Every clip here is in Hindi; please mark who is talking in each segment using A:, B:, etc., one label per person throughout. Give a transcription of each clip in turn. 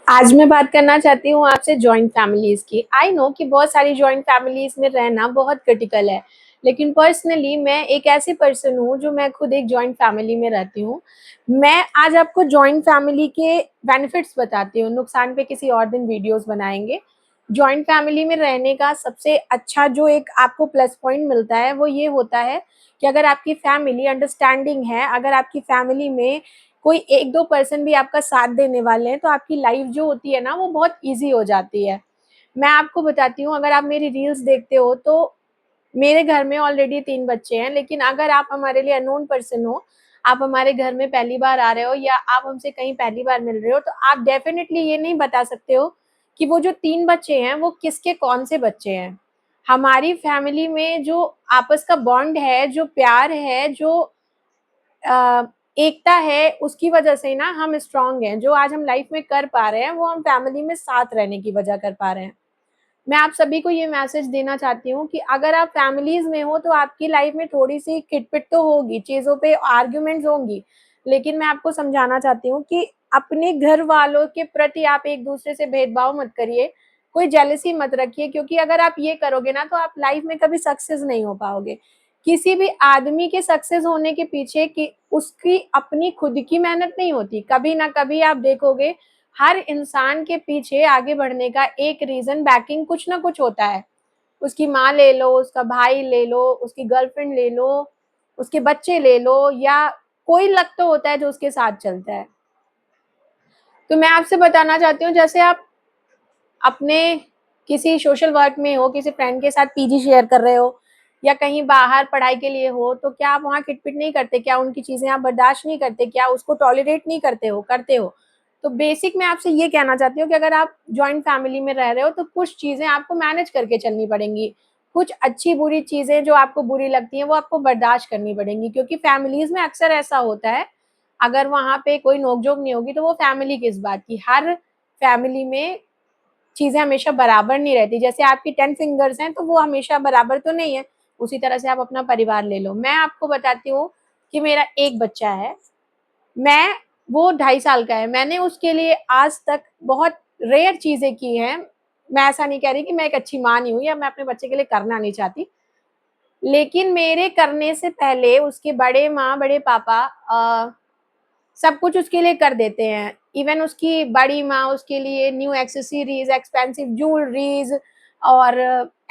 A: आज मैं बात करना चाहती हूँ आपसे जॉइंट फैमिलीज की। आई नो कि बहुत सारी जॉइंट फैमिलीज में रहना बहुत क्रिटिकल है, लेकिन पर्सनली मैं एक ऐसी पर्सन हूँ जो मैं खुद एक जॉइंट फैमिली में रहती हूँ। मैं आज आपको जॉइंट फैमिली के बेनिफिट्स बताती हूँ, नुकसान पे किसी और दिन वीडियोस बनाएंगे। जॉइंट फैमिली में रहने का सबसे अच्छा जो एक आपको प्लस पॉइंट मिलता है वो ये होता है कि अगर आपकी फैमिली अंडरस्टैंडिंग है, अगर आपकी फैमिली में कोई एक दो पर्सन भी आपका साथ देने वाले हैं, तो आपकी लाइफ जो होती है ना वो बहुत ईज़ी हो जाती है। मैं आपको बताती हूँ, अगर आप मेरी रील्स देखते हो तो मेरे घर में ऑलरेडी 3 बच्चे हैं, लेकिन अगर आप हमारे लिए अननोन पर्सन हो, आप हमारे घर में पहली बार आ रहे हो या आप हमसे कहीं पहली बार मिल रहे हो, तो आप डेफ़िनिटली ये नहीं बता सकते हो कि वो जो 3 बच्चे हैं, वो किसके कौन-से बच्चे हैं। हमारी फैमिली में जो आपस का बॉन्ड है, जो प्यार है, जो अ, एकता है, उसकी वजह से ना हम स्ट्रॉन्ग हैं। जो आज हम लाइफ में कर पा रहे हैं, वो हम फैमिली में साथ रहने की वजह कर पा रहे हैं। मैं आप सभी को ये मैसेज देना चाहती हूँ कि अगर आप फैमिलीज़ में हो, तो आपकी लाइफ में थोड़ी-सी खिटपिट तो होगी, चीज़ों पे आर्ग्यूमेंट्स होंगी। लेकिन मैं आपको समझाना चाहती हूँ कि अपने घर वालों के प्रति आप एक-दूसरे से भेदभाव मत करिए, कोई जेलसी मत रखिए, क्योंकि अगर आप ये करोगे ना, तो आप लाइफ में कभी सक्सेस नहीं हो पाओगे। किसी भी आदमी के सक्सेस होने के पीछे कि उसकी अपनी खुद की मेहनत नहीं होती। कभी ना कभी आप देखोगे, हर इंसान के पीछे आगे बढ़ने का एक रीज़न बैकिंग कुछ ना कुछ होता है। उसकी माँ ले लो, उसका भाई ले लो, उसकी गर्लफ्रेंड ले लो, उसके बच्चे ले लो, या कोई लक तो होता है जो उसके साथ चलता है। तो मैं आपसे बताना चाहती हूँ, जैसे आप अपने किसी सोशल वर्क में हो, किसी फ्रेंड के साथ पीजी शेयर कर रहे हो या कहीं बाहर पढ़ाई के लिए हो, तो क्या आप वहाँ खिटपिट नहीं करते? क्या उनकी चीज़ें आप बर्दाश्त नहीं करते? क्या उसको टॉलरेट नहीं करते हो? करते हो। तो बेसिक मैं आपसे ये कहना चाहती हूँ कि अगर आप जॉइंट फैमिली में रह रहे हो, तो कुछ चीज़ें आपको मैनेज करके चलनी पड़ेंगी। कुछ अच्छी-बुरी चीज़ें जो आपको बुरी लगती हैं, वो आपको बर्दाश्त करनी पड़ेंगी, क्योंकि फैमिलीज़ में अक्सर ऐसा होता है, अगर वहाँ पे कोई नोक-झोंक नहीं होगी, तो वो फैमिली किस बात की। हर फैमिली में चीज़ें हमेशा बराबर नहीं रहती। जैसे आपकी 10 फिंगर्स हैं, तो वो हमेशा बराबर तो नहीं है। उसी तरह से आप अपना परिवार ले लो। मैं आपको बताती हूँ कि मेरा एक बच्चा है, मैं वो 2.5 साल का है। मैंने उसके लिए आज तक बहुत रेयर चीज़ें की हैं। मैं ऐसा नहीं कह रही कि मैं एक अच्छी माँ नहीं हूँ या मैं अपने बच्चे के लिए करना नहीं चाहती। लेकिन मेरे करने से पहले उसके बड़े माँ, बड़े पापा सब कुछ उसके लिए कर देते हैं। इवन उसकी बड़ी माँ उसके लिए न्यू एक्सेसरीज़, एक्सपेंसिव ज्वेलरीज़ और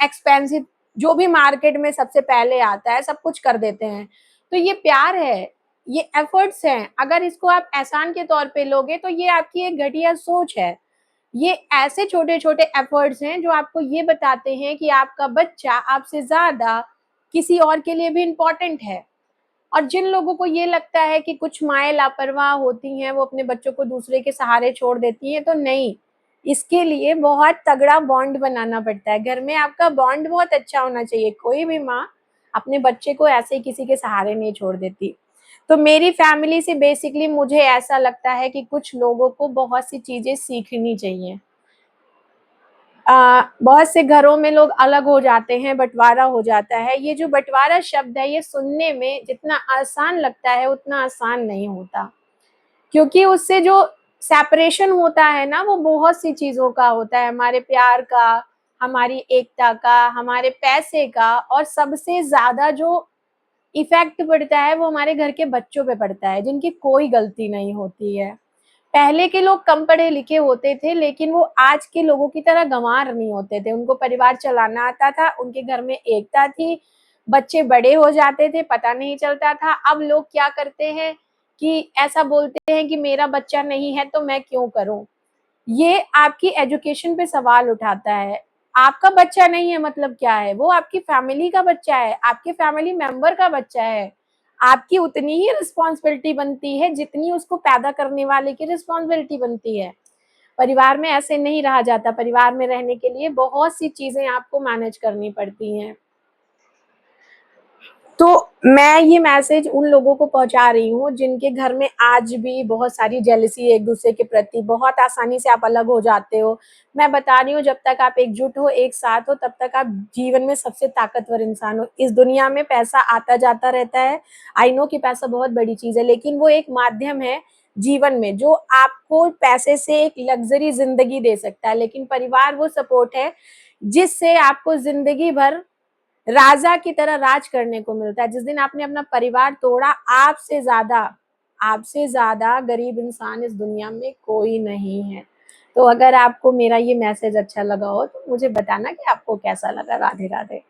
A: एक्सपेंसिव जो भी मार्केट में सबसे पहले आता है, सब कुछ कर देते हैं। तो ये प्यार है, ये एफर्ट्स हैं। अगर इसको आप एहसान के तौर पे लोगे, तो ये आपकी एक घटिया सोच है। ये ऐसे छोटे-छोटे एफर्ट्स हैं जो आपको ये बताते हैं कि आपका बच्चा आपसे ज़्यादा किसी और के लिए भी इम्पोर्टेंट है। और जिन लोगों को ये लगता है कि कुछ माएँ लापरवाह होती हैं, वो अपने बच्चों को दूसरे के सहारे छोड़ देती हैं, तो नहीं, इसके लिए बहुत तगड़ा बॉन्ड बनाना पड़ता है। घर में आपका बॉन्ड बहुत अच्छा होना चाहिए। कोई भी माँ अपने बच्चे को ऐसे ही किसी के सहारे नहीं छोड़ देती। तो मेरी फैमिली से बेसिकली मुझे ऐसा लगता है कि कुछ लोगों को बहुत सी चीज़ें सीखनी चाहिए। बहुत से घरों में लोग अलग हो जाते हैं, बँटवारा हो जाता है। ये जो बँटवारा शब्द है, ये सुनने में जितना आसान लगता है, उतना आसान नहीं होता। क्योंकि उससे जो सेपरेशन होता है ना, वो बहुत सी चीज़ों का होता है, हमारे प्यार का, हमारी एकता का, हमारे पैसे का, और सबसे ज़्यादा जो इफ़ेक्ट पड़ता है, वो हमारे घर के बच्चों पे पड़ता है, जिनकी कोई गलती नहीं होती है। पहले के लोग कम पढ़े-लिखे होते थे, लेकिन वो आज के लोगों की तरह गँवार नहीं होते थे। उनको परिवार चलाना आता था, उनके घर में एकता थी, बच्चे बड़े हो जाते थे, पता नहीं चलता था। अब लोग क्या करते हैं कि ऐसा बोलते हैं कि मेरा बच्चा नहीं है, तो मैं क्यों करूँ? ये आपकी एजुकेशन पे सवाल उठाता है। आपका बच्चा नहीं है मतलब क्या है? वो आपकी फैमिली का बच्चा है, आपके फैमिली मेंबर का बच्चा है। आपकी उतनी ही रिस्पॉन्सिबिलिटी बनती है जितनी उसको पैदा करने वाले की रिस्पॉन्सिबिलिटी बनती है। परिवार में ऐसे नहीं रहा जाता, परिवार में रहने के लिए बहुत सी चीज़ें आपको मैनेज करनी पड़ती हैं। तो मैं ये मैसेज उन लोगों को पहुँचा रही हूँ जिनके घर में आज भी बहुत सारी जेलसी है एक-दूसरे के प्रति, बहुत आसानी से आप अलग हो जाते हो। मैं बता रही हूँ, जब तक आप एकजुट हो, एक साथ हो, तब तक आप जीवन में सबसे ताकतवर इंसान हो। इस दुनिया में पैसा आता-जाता रहता है। आई नो कि पैसा बहुत बड़ी चीज़ है, लेकिन वो एक माध्यम है जीवन में, जो आपको पैसे से एक लग्ज़री ज़िंदगी दे सकता है, लेकिन परिवार वो सपोर्ट है, जिससे आपको ज़िंदगी भर राजा की तरह राज करने को मिलता है। जिस दिन आपने अपना परिवार तोड़ा, आपसे ज़्यादा गरीब इंसान इस दुनिया में कोई नहीं है। तो अगर आपको मेरा ये मैसेज अच्छा लगा हो, तो मुझे बताना कि आपको कैसा लगा। राधे-राधे।